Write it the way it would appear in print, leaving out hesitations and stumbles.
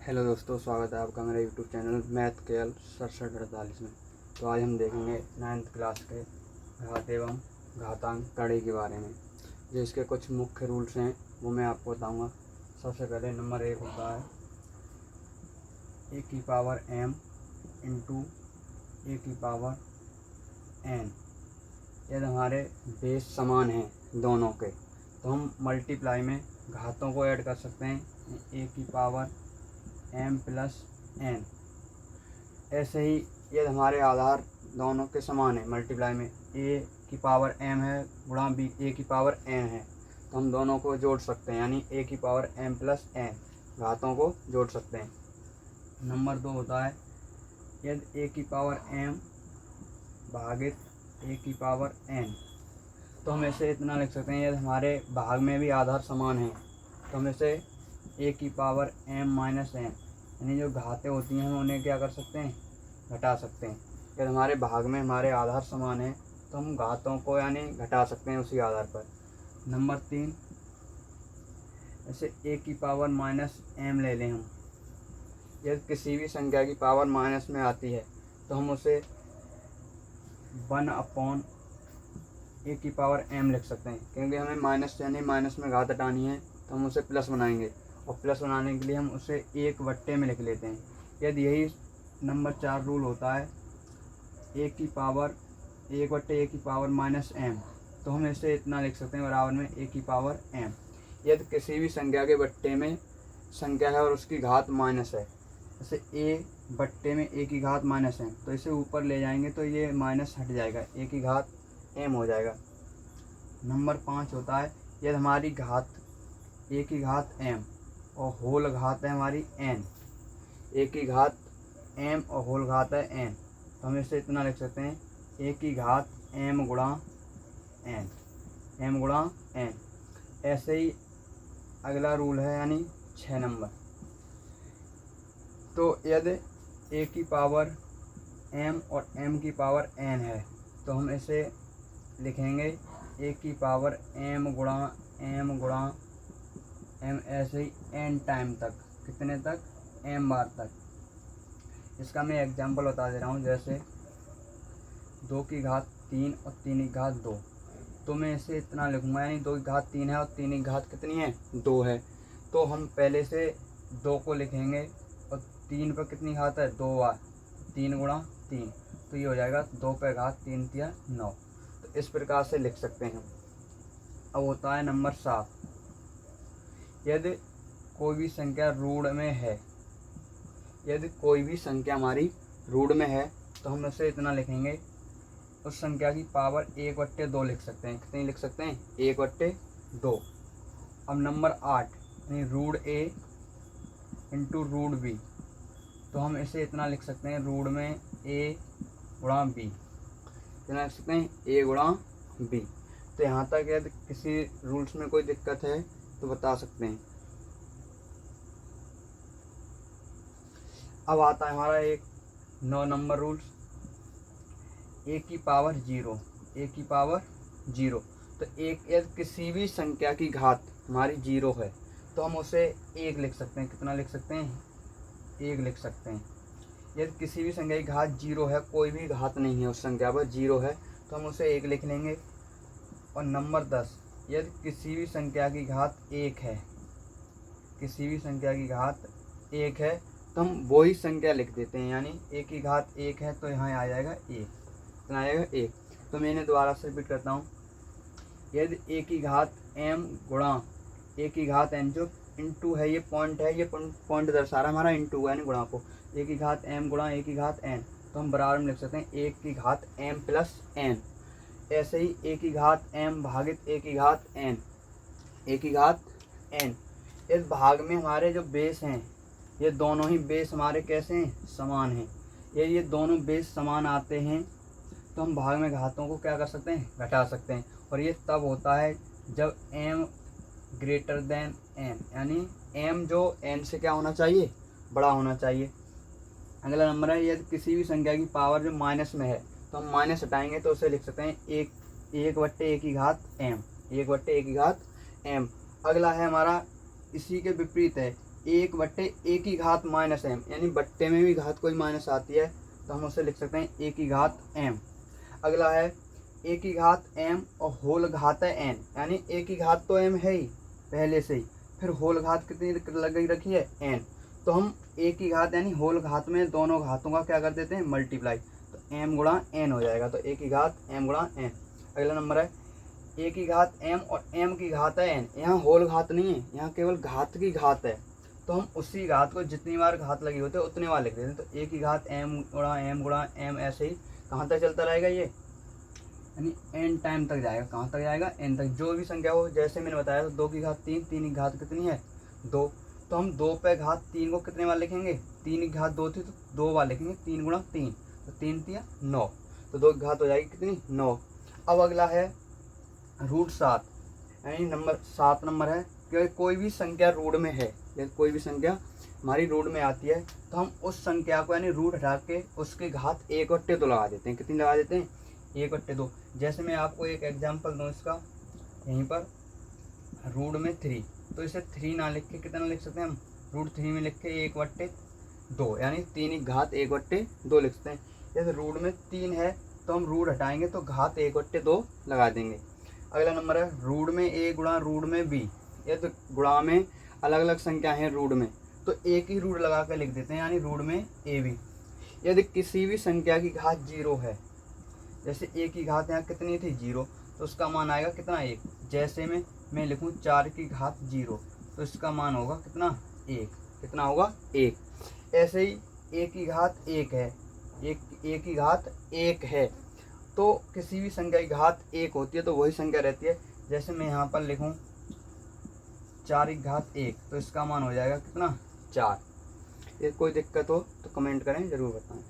Hello दोस्तों, स्वागत है आपका मेरे यूट्यूब चैनल मैथ के एल 6748 में। तो आज हम देखेंगे 9th क्लास के घात एवं घातांक कड़ी के बारे में। जो इसके कुछ मुख्य रूल्स हैं वो मैं आपको बताऊंगा। सबसे पहले नंबर 1 होता है ए की पावर m इंटू ए की पावर n। यदि हमारे बेस समान हैं दोनों के तो हम मल्टीप्लाई में घातों को ऐड कर सकते हैं ए की पावर m प्लस n। ऐसे ही यदि हमारे आधार दोनों के समान है, मल्टीप्लाई में a की पावर m है गुणा b a की पावर n है, तो हम दोनों को जोड़ सकते हैं, यानी a की पावर m प्लस n घातों को जोड़ सकते हैं। नंबर 2 होता है यदि a की पावर m भागित a की पावर n। तो हम ऐसे इतना लिख सकते हैं, यदि हमारे भाग में भी आधार समान है तो हम इसे a की पावर m माइनस n, यानी जो घातें होती हैं हम उन्हें क्या कर सकते हैं, घटा सकते हैं। यदि हमारे भाग में हमारे आधार समान है तो हम घातों को यानी घटा सकते हैं उसी आधार पर। नंबर 3 ऐसे a की पावर माइनस m ले लें हम। यदि किसी भी संख्या की पावर माइनस में आती है तो हम उसे 1 a की पावर m लिख सकते हैं, क्योंकि हमें माइनस यानी माइनस में घात हटानी है तो हम उसे प्लस बनाएंगे, और प्लस बनाने के लिए हम उसे 1/में लिख लेते हैं। यदि यही नंबर 4 रूल होता है a की पावर 1/a की पावर माइनस m, तो हम इसे इतना लिख सकते हैं बराबर में a की पावर m। यदि किसी भी संख्या के बट्टे में संख्या है और उसकी घात माइनस है, जैसे a/में a की घात माइनस m, तो इसे ऊपर ले जाएंगे तो ये माइनस हट जाएगा, a की घात m हो जाएगा। नंबर 5 होता है यदि हमारी घात a की घात m और होल घात है हमारी n, a की घात m और होल घात है n, तो हम इसे इतना लिख सकते हैं a की घात m गुणा n। ऐसे ही अगला रूल है यानी 6 नंबर। तो यदि a की पावर m और m की पावर n है तो हम इसे लिखेंगे a की पावर m गुणा m, ऐसे ही n टाइम तक, कितने तक, m बार तक। इसका मैं एग्जांपल बता दे रहा हूँ, जैसे 2 की घात 3 और 3 की घात 2, तो मैं इसे इतना लिखूँगा, यानी 2 की घात 3 है और 3 की घात कितनी है, 2 है। तो हम पहले से 2 को लिखेंगे और 3 पर कितनी घात है, 2 बार, 3 गुणा 3, तो ये हो जाएगा 2 पे घात 3 तिया 9। तो इस प्रकार से लिख सकते हैं। अब होता है नंबर 7, यदि कोई भी संख्या रूढ़ में है, यदि कोई भी संख्या हमारी रूढ़ में है तो हम उसे इतना लिखेंगे, उस संख्या की पावर 1/2 लिख सकते हैं। कितनी लिख सकते हैं, 1/2। अब नंबर 8 यानी रूढ़ a इंटू रूढ़ b, तो हम इसे इतना लिख सकते हैं, रूढ़ में a गुणा b, कितना लिख सकते हैं, a गुणा b। तो यहाँ तक यदि किसी रूल्स में कोई दिक्कत है तो बता सकते हैं। अब आता है हमारा एक 9 नंबर रूल्स, a की पावर 0, a की पावर 0। तो एक यदि किसी भी संख्या की घात हमारी 0 है तो हम उसे 1 लिख सकते हैं। कितना लिख सकते हैं, 1 लिख सकते हैं। यदि किसी भी संख्या की घात 0 है, कोई भी घात नहीं है उस संख्या पर, 0 है, तो हम उसे 1 लिख लेंगे। और नंबर 10 यदि किसी भी संख्या की घात 1 है, किसी भी संख्या की घात 1 है, तो हम वही संख्या लिख देते हैं, यानी a की घात 1 है तो यहाँ आ जाएगा 1, कितना आएगा 1। तो मैंने दोबारा से रिपीट करता हूँ, यदि a की घात m गुणा a की घात n, जो इंटू है, ये पॉइंट है, ये पॉइंट दर्शा रहा है हमारा इंटू यानी गुणा को, a की घात m गुणा a की घात n, तो हम बराबर में लिख सकते हैं a की घात m प्लस n। ऐसे ही a की घात m भागित a की घात n, a की घात n। इस भाग में हमारे जो बेस हैं, ये दोनों ही बेस हमारे कैसे हैं, समान हैं। ये दोनों बेस समान आते हैं तो हम भाग में घातों को क्या कर सकते हैं, घटा सकते हैं। और ये तब होता है जब m ग्रेटर देन n, यानी m जो n से क्या होना चाहिए, बड़ा होना चाहिए। अगला नंबर है यदि किसी भी संख्या की पावर जो माइनस में है तो हम माइनस हटाएंगे तो उसे लिख सकते हैं 1/a की घात m, 1/a की घात m। अगला है हमारा इसी के विपरीत है, 1 बट्टे ए की घात माइनस एम, यानी बट्टे में भी घात कोई माइनस आती है तो हम उसे लिख सकते हैं ए की घात एम। अगला है ए की घात एम और होल घात है एन, यानी ए की घात तो एम है ही पहले से ही, फिर होल घात कितनी लगी रखी है एन, तो हम ए की घात यानी होल घात में दोनों घातों का क्या कर देते हैं मल्टीप्लाई, तो एम गुणा एन हो जाएगा, तो ए की घात एम गुणा एन। अगला नंबर है ए की घात एम और एम की घात है एन, यहाँ होल घात नहीं है, यहाँ केवल घात की घात है, तो हम उसी घात को जितनी बार घात लगी होती है उतनी बार लिख देते हैं, तो ए की घात एम गुणा एम ऐसे ही कहाँ तक चलता रहेगा ये, यानी एन टाइम तक जाएगा। कहाँ तक जाएगा एन तक, जो भी संख्या हो, जैसे मैंने बताया तो 2 की घात 3, 3 की घात कितनी है 2, तो हम 2 पे घात 3 को कितने बार लिखेंगे, 3 की घात 2 थी तो 2 बार लिखेंगे, 3 गुणा 3, तो 3 3 9, तो 2 की घात हो जाएगी कितनी 9। अब अगला है √7, यानी नंबर 7 नंबर है कि कोई भी संख्या रूट में है, या कोई भी संख्या हमारी रूट में आती है तो हम उस संख्या को यानी रूट हटा के उसकी घात 1/2 लगा देते हैं। कितनी लगा देते हैं 1/2। जैसे मैं आपको एक एग्जांपल दूं इसका, यहीं पर रूट में 3, तो इसे 3 ना लिख के कितना लिख सकते हैं हम, √3 में लिख के 1/2, यानी 3 की घात 1/2 लिख सकते हैं। जैसे रूट में 3 है तो हम रूट हटाएंगे तो घात 1/2 लगा देंगे। अगला नंबर है रूट में a गुणा रूट में b, ये तो गुणा में अलग अलग संख्या है रूट में, तो एक ही रूट लगा कर लिख देते हैं, यानी रूट में ab। यदि किसी भी संख्या की घात 0 है, जैसे a की घात यहाँ कितनी थी 0, तो उसका मान आएगा कितना 1। जैसे मैं लिखूँ 4 की घात 0, तो इसका मान होगा कितना 1, कितना होगा 1। ऐसे ही a की घात 1 है, a की घात 1 है, तो किसी भी संख्या की घात 1 होती है तो वही संख्या रहती है। जैसे मैं यहाँ पर लिखूँ 4 की घात 1, तो इसका मान हो जाएगा कितना 4। ये कोई दिक्कत हो तो कमेंट करें, ज़रूर बताएं।